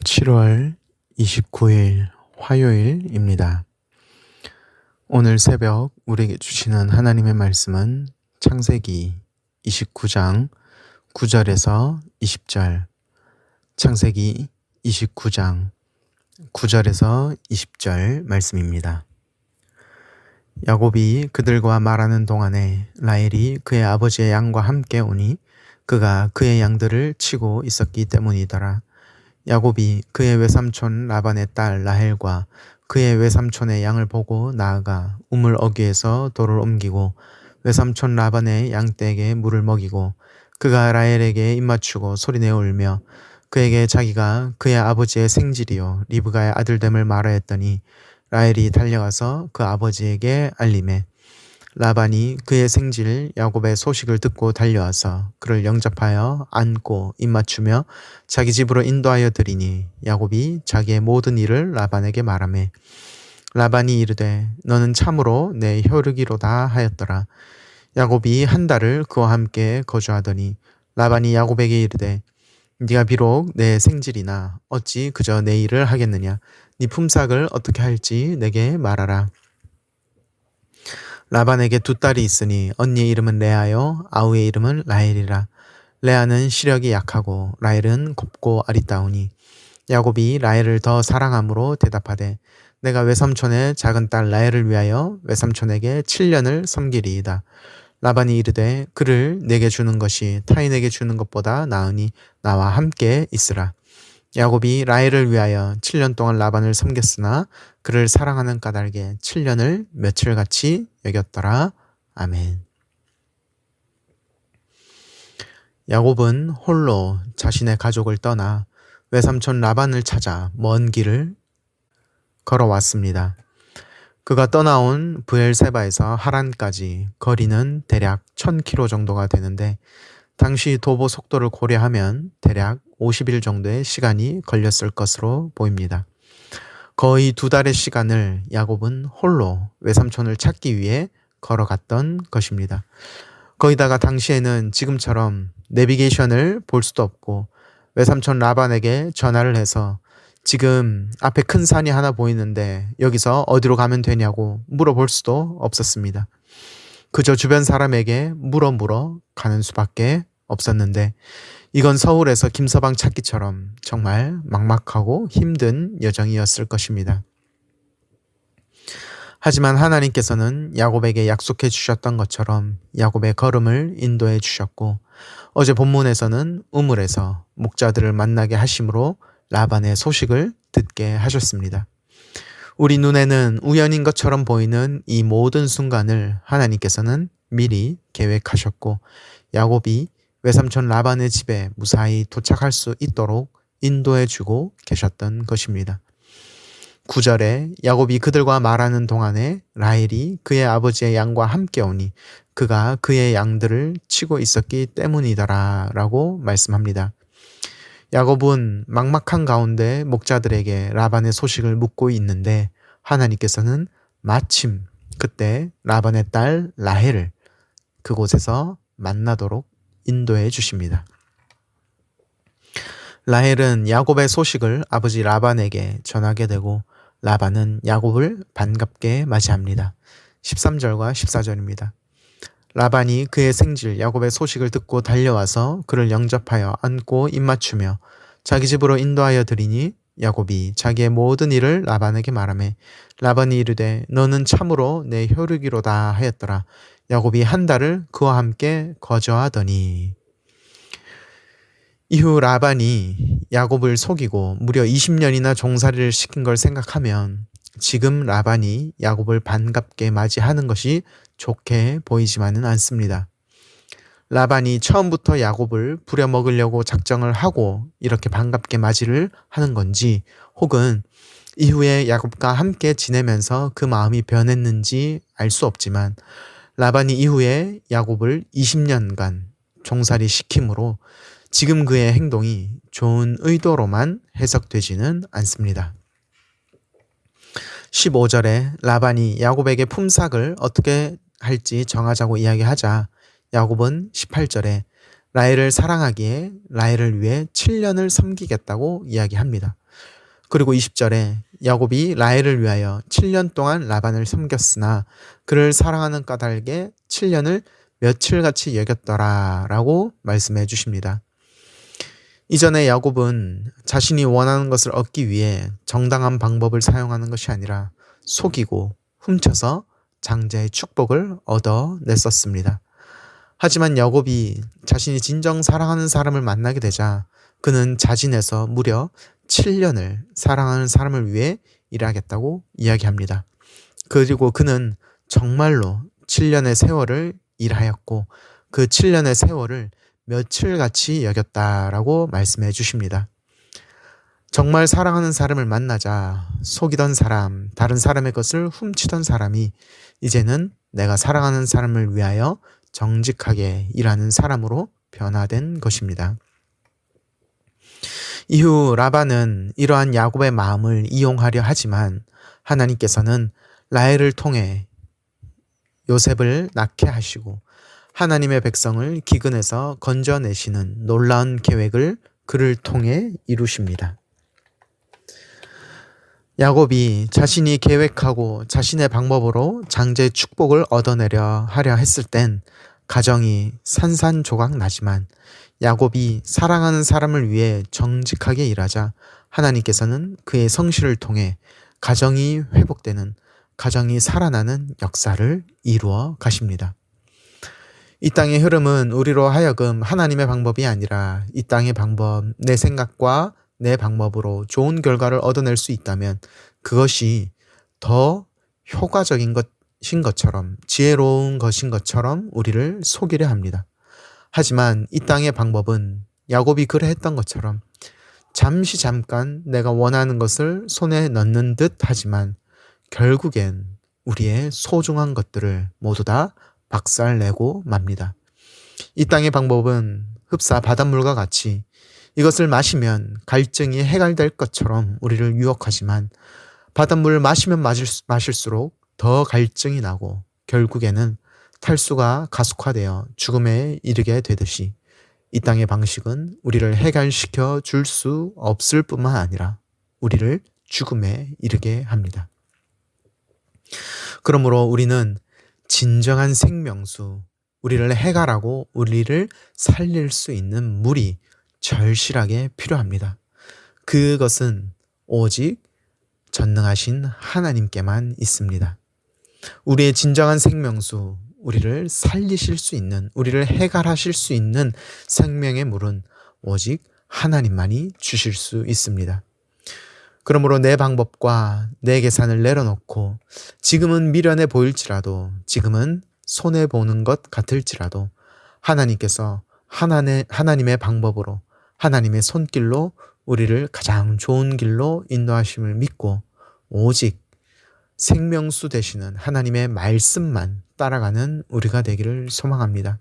7월 29일 화요일입니다. 오늘 새벽 우리에게 주시는 하나님의 말씀은 창세기 29장 9절에서 20절, 창세기 29장 9절에서 20절 말씀입니다. 야곱이 그들과 말하는 동안에 라헬이 그의 아버지의 양과 함께 오니 그가 그의 양들을 치고 있었기 때문이더라. 야곱이 그의 외삼촌 라반의 딸 라헬과 그의 외삼촌의 양을 보고 나아가 우물 어귀에서 돌을 옮기고 외삼촌 라반의 양떼에게 물을 먹이고 그가 라헬에게 입맞추고 소리내어 울며 그에게 자기가 그의 아버지의 생질이요 리브가의 아들됨을 말하였더니 라헬이 달려가서 그 아버지에게 알리매 라반이 그의 생질 야곱의 소식을 듣고 달려와서 그를 영접하여 안고 입맞추며 자기 집으로 인도하여 드리니 야곱이 자기의 모든 일을 라반에게 말하매 라반이 이르되 너는 참으로 내 혈육이로다 하였더라. 야곱이 한 달을 그와 함께 거주하더니 라반이 야곱에게 이르되 네가 비록 내 생질이나 어찌 그저 내 일을 하겠느냐. 네 품삯을 어떻게 할지 내게 말하라. 라반에게 두 딸이 있으니 언니의 이름은 레아요 아우의 이름은 라헬이라. 레아는 시력이 약하고 라헬은 곱고 아리따우니 야곱이 라헬을 더 사랑함으로 대답하되 내가 외삼촌의 작은 딸 라헬을 위하여 외삼촌에게 7년을 섬기리이다. 라반이 이르되 그를 내게 주는 것이 타인에게 주는 것보다 나으니 나와 함께 있으라. 야곱이 라헬을 위하여 7년 동안 라반을 섬겼으나 그를 사랑하는 까닭에 7년을 며칠같이 여겼더라. 아멘. 야곱은 홀로 자신의 가족을 떠나 외삼촌 라반을 찾아 먼 길을 걸어왔습니다. 그가 떠나온 브엘세바에서 하란까지 거리는 대략 1000km 정도가 되는데 당시 도보 속도를 고려하면 대략 50일 정도의 시간이 걸렸을 것으로 보입니다. 거의 2달의 시간을 야곱은 홀로 외삼촌을 찾기 위해 걸어갔던 것입니다. 거기다가 당시에는 지금처럼 내비게이션을 볼 수도 없고 외삼촌 라반에게 전화를 해서 지금 앞에 큰 산이 하나 보이는데 여기서 어디로 가면 되냐고 물어볼 수도 없었습니다. 그저 주변 사람에게 물어 가는 수밖에 없었는데 이건 서울에서 김서방 찾기처럼 정말 막막하고 힘든 여정이었을 것입니다. 하지만 하나님께서는 야곱에게 약속해 주셨던 것처럼 야곱의 걸음을 인도해 주셨고 어제 본문에서는 우물에서 목자들을 만나게 하심으로 라반의 소식을 듣게 하셨습니다. 우리 눈에는 우연인 것처럼 보이는 이 모든 순간을 하나님께서는 미리 계획하셨고 야곱이 외삼촌 라반의 집에 무사히 도착할 수 있도록 인도해 주고 계셨던 것입니다. 9절에 야곱이 그들과 말하는 동안에 라헬이 그의 아버지의 양과 함께 오니 그가 그의 양들을 치고 있었기 때문이더라 라고 말씀합니다. 야곱은 막막한 가운데 목자들에게 라반의 소식을 묻고 있는데 하나님께서는 마침 그때 라반의 딸 라헬을 그곳에서 만나도록 인도해 주십니다. 라헬은 야곱의 소식을 아버지 라반에게 전하게 되고 라반은 야곱을 반갑게 맞이합니다. 13절과 14절입니다. 라반이 그의 생질 야곱의 소식을 듣고 달려와서 그를 영접하여 안고 입맞추며 자기 집으로 인도하여 드리니 야곱이 자기의 모든 일을 라반에게 말하매 라반이 이르되 너는 참으로 내 혈육이로다 하였더라. 야곱이 한 달을 그와 함께 거주하더니 이후 라반이 야곱을 속이고 무려 20년이나 종살이를 시킨 걸 생각하면 지금 라반이 야곱을 반갑게 맞이하는 것이 좋게 보이지만은 않습니다. 라반이 처음부터 야곱을 부려먹으려고 작정을 하고 이렇게 반갑게 맞이를 하는 건지 혹은 이후에 야곱과 함께 지내면서 그 마음이 변했는지 알 수 없지만 라반이 이후에 야곱을 20년간 종살이 시킴으로 지금 그의 행동이 좋은 의도로만 해석되지는 않습니다. 15절에 라반이 야곱에게 품삯을 어떻게 할지 정하자고 이야기하자 야곱은 18절에 라헬을 사랑하기에 라헬을 위해 7년을 섬기겠다고 이야기합니다. 그리고 20절에 야곱이 라헬을 위하여 7년 동안 라반을 섬겼으나 그를 사랑하는 까닭에 7년을 며칠같이 여겼더라 라고 말씀해 주십니다. 이전에 야곱은 자신이 원하는 것을 얻기 위해 정당한 방법을 사용하는 것이 아니라 속이고 훔쳐서 장자의 축복을 얻어냈었습니다. 하지만 야곱이 자신이 진정 사랑하는 사람을 만나게 되자 그는 자진해서 무려 7년을 사랑하는 사람을 위해 일하겠다고 이야기합니다. 그리고 그는 정말로 7년의 세월을 일하였고 그 7년의 세월을 며칠같이 여겼다라고 말씀해 주십니다. 정말 사랑하는 사람을 만나자 속이던 사람, 다른 사람의 것을 훔치던 사람이 이제는 내가 사랑하는 사람을 위하여 정직하게 일하는 사람으로 변화된 것입니다. 이후 라반은 이러한 야곱의 마음을 이용하려 하지만 하나님께서는 라헬을 통해 요셉을 낳게 하시고 하나님의 백성을 기근에서 건져내시는 놀라운 계획을 그를 통해 이루십니다. 야곱이 자신이 계획하고 자신의 방법으로 장자의 축복을 얻어내려 하려 했을 땐 가정이 산산조각 나지만 야곱이 사랑하는 사람을 위해 정직하게 일하자 하나님께서는 그의 성실을 통해 가정이 회복되는, 가정이 살아나는 역사를 이루어 가십니다. 이 땅의 흐름은 우리로 하여금 하나님의 방법이 아니라 이 땅의 방법, 내 생각과 내 방법으로 좋은 결과를 얻어낼 수 있다면 그것이 더 효과적인 것인 것처럼, 지혜로운 것인 것처럼 우리를 속이려 합니다. 하지만 이 땅의 방법은 야곱이 그러했던 것처럼 잠깐 내가 원하는 것을 손에 넣는 듯 하지만 결국엔 우리의 소중한 것들을 모두 다 박살내고 맙니다. 이 땅의 방법은 흡사 바닷물과 같이 이것을 마시면 갈증이 해결될 것처럼 우리를 유혹하지만 바닷물을 마시면 마실수록 더 갈증이 나고 결국에는 탈수가 가속화되어 죽음에 이르게 되듯이 이 땅의 방식은 우리를 해결시켜 줄 수 없을 뿐만 아니라 우리를 죽음에 이르게 합니다. 그러므로 우리는 진정한 생명수, 우리를 해결하고 우리를 살릴 수 있는 물이 절실하게 필요합니다. 그것은 오직 전능하신 하나님께만 있습니다. 우리의 진정한 생명수, 우리를 살리실 수 있는, 우리를 해결하실 수 있는 생명의 물은 오직 하나님만이 주실 수 있습니다. 그러므로 내 방법과 내 계산을 내려놓고 지금은 미련해 보일지라도, 지금은 손해보는 것 같을지라도 하나님께서 하나님의 방법으로, 하나님의 손길로 우리를 가장 좋은 길로 인도하심을 믿고 오직 생명수 되시는 하나님의 말씀만 따라가는 우리가 되기를 소망합니다.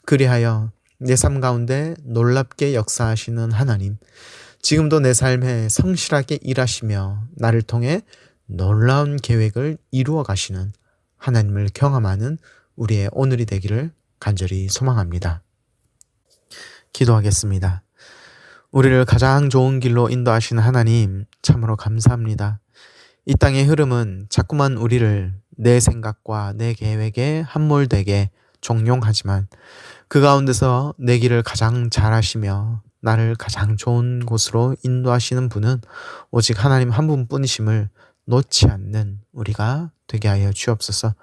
그리하여 내 삶 가운데 놀랍게 역사하시는 하나님, 지금도 내 삶에 성실하게 일하시며 나를 통해 놀라운 계획을 이루어 가시는 하나님을 경험하는 우리의 오늘이 되기를 간절히 소망합니다. 기도하겠습니다. 우리를 가장 좋은 길로 인도하시는 하나님, 참으로 감사합니다. 이 땅의 흐름은 자꾸만 우리를 내 생각과 내 계획에 함몰되게 종용하지만 그 가운데서 내 길을 가장 잘 하시며 나를 가장 좋은 곳으로 인도하시는 분은 오직 하나님 한 분뿐이심을 놓지 않는 우리가 되게 하여 주옵소서.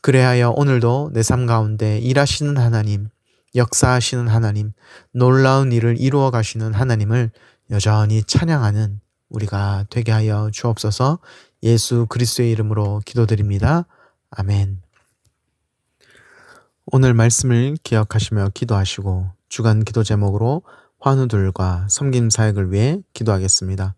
그래하여 오늘도 내 삶 가운데 일하시는 하나님, 역사하시는 하나님, 놀라운 일을 이루어 가시는 하나님을 여전히 찬양하는 우리가 되게 하여 주옵소서. 예수 그리스도의 이름으로 기도드립니다. 아멘. 오늘 말씀을 기억하시며 기도하시고 주간 기도 제목으로 환우들과 섬김 사역을 위해 기도하겠습니다.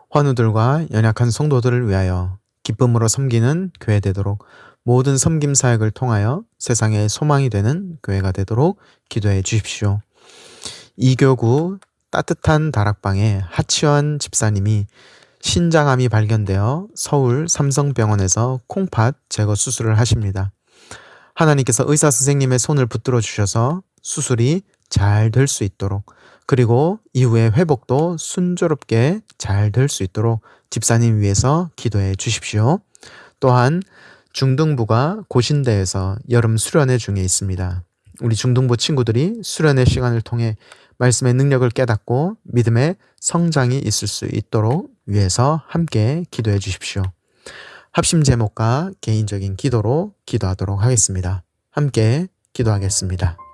환우들과 연약한 성도들을 위하여 기쁨으로 섬기는 교회 되도록, 모든 섬김 사역을 통하여 세상의 소망이 되는 교회가 되도록 기도해 주십시오. 이교구 따뜻한 다락방의 하치원 집사님이 신장암이 발견되어 서울 삼성병원에서 콩팥 제거 수술을 하십니다. 하나님께서 의사 선생님의 손을 붙들어 주셔서 수술이 잘 될 수 있도록, 그리고 이후에 회복도 순조롭게 잘 될 수 있도록 집사님 위해서 기도해 주십시오. 또한 중등부가 고신대에서 여름 수련회 중에 있습니다. 우리 중등부 친구들이 수련회 시간을 통해 말씀의 능력을 깨닫고 믿음의 성장이 있을 수 있도록 위해서 함께 기도해 주십시오. 합심 제목과 개인적인 기도로 기도하도록 하겠습니다. 함께 기도하겠습니다.